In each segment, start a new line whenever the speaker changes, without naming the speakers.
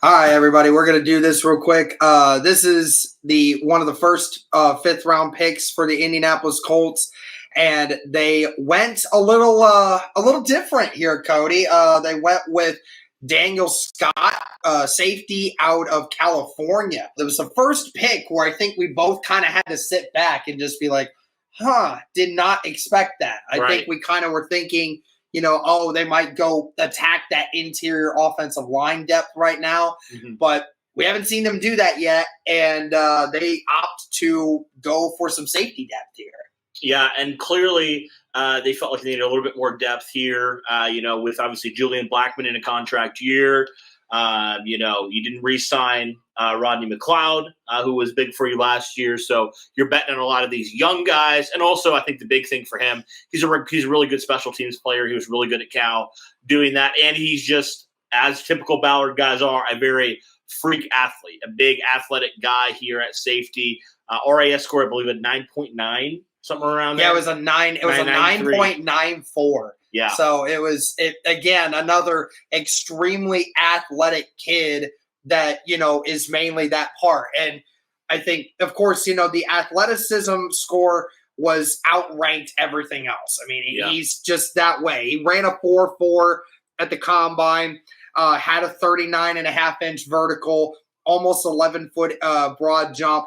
All right, everybody, we're going to do this real quick. This is one of the first fifth round picks for the Indianapolis Colts, and they went a little different here, Cody. They went with Daniel Scott, safety out of California. It was the first pick where I think we both kind of had to sit back and just be like, did not expect that. I think we kind of were thinking, they might go attack that interior offensive line depth right now. But we haven't seen them do that yet, and they opt to go for some safety depth here.
Yeah, and clearly they felt like they needed a little bit more depth here, with obviously Julian Blackmon in a contract year. You didn't re-sign Rodney McLeod, who was big for you last year. So you're betting on a lot of these young guys. And also, I think the big thing for him, he's a really good special teams player. He was really good at Cal doing that. And he's just, as typical Ballard guys are, a very freak athlete, a big athletic guy here at safety. RAS score, I believe, at 9.9, somewhere around there.
Yeah, it was a 9.94.
Yeah.
So it was, again, another extremely athletic kid that, is mainly that part. And I think, of course, the athleticism score was outranked everything else. I mean, he's just that way. He ran a 4.4 at the combine, had a 39.5-inch vertical, almost 11-foot broad jump.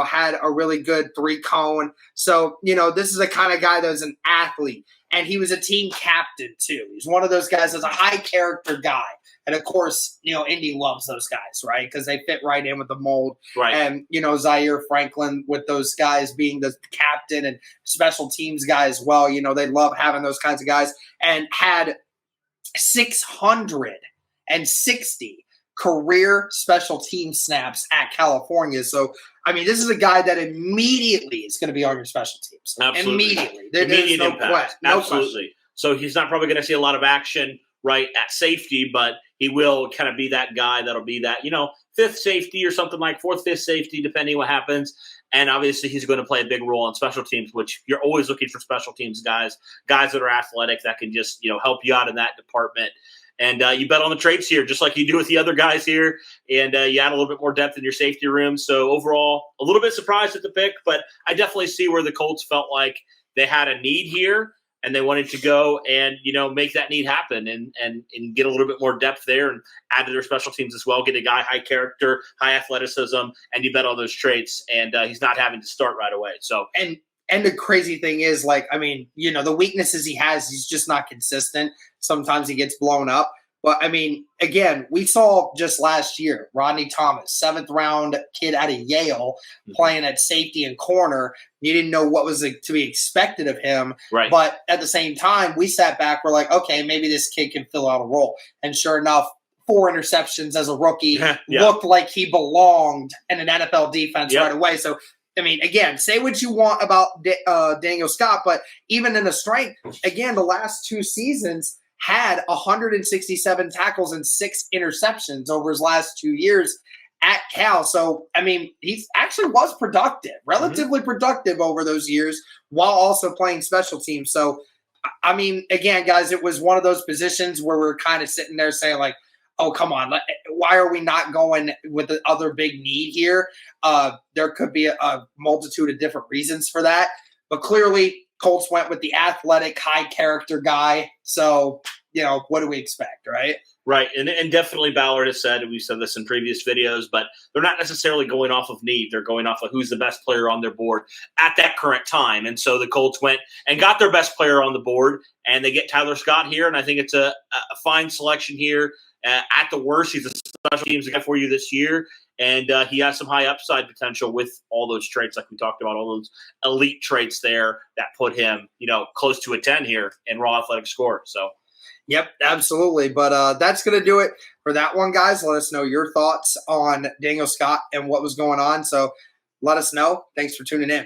Had a really good 3-cone. So, this is the kind of guy that was an athlete. And he was a team captain, too. He's one of those guys that's a high-character guy. And, of course, Indy loves those guys, right? Because they fit right in with the mold.
Right.
And, Zaire Franklin with those guys being the captain and special teams guy as well. They love having those kinds of guys. And had 660 career special team snaps at California. So, this is a guy that immediately is going to be on your special teams.
Absolutely.
Immediately.
Immediate
no
impact. Absolutely. Question. So he's not probably going to see a lot of action right at safety, but he will kind of be that guy that'll be that, fifth safety or something like fourth, fifth safety, depending what happens. And obviously he's going to play a big role in special teams, which you're always looking for special teams guys that are athletic that can just, help you out in that department. And you bet on the traits here, just like you do with the other guys here. And you add a little bit more depth in your safety room. So overall, a little bit surprised at the pick, but I definitely see where the Colts felt like they had a need here and they wanted to go and, make that need happen and get a little bit more depth there and add to their special teams as well. Get a guy, high character, high athleticism, and you bet on those traits. And he's not having to start right away. So
And the crazy thing is, the weaknesses he has, he's just not consistent. Sometimes he gets blown up. But, again, we saw just last year, Rodney Thomas, 7th-round kid out of Yale, playing at safety and corner. You didn't know what was to be expected of him.
Right.
But at the same time, we sat back. We're like, okay, maybe this kid can fill out a role. And sure enough, 4 interceptions as a rookie, looked like he belonged in an NFL defense right away. So, again, say what you want about Daniel Scott, but even in the strength, again, the last 2 seasons had 167 tackles and 6 interceptions over his last 2 years at Cal. So, he actually was productive, relatively productive over those years while also playing special teams. So, again, guys, it was one of those positions where we're kind of sitting there saying like, oh, come on. Why are we not going with the other big need here? There could be a multitude of different reasons for that. But clearly, Colts went with the athletic, high-character guy. So, what do we expect, right?
Right. And definitely Ballard has said, and we've said this in previous videos, but they're not necessarily going off of need. They're going off of who's the best player on their board at that current time. And so the Colts went and got their best player on the board, and they get Tyler Scott here. And I think it's a fine selection here. At the worst, he's a special teams guy for you this year, and he has some high upside potential with all those traits like we talked about, all those elite traits there that put him, close to a 10 here in raw athletic score. So,
yep, absolutely. But that's going to do it for that one, guys. Let us know your thoughts on Daniel Scott and what was going on. So let us know. Thanks for tuning in.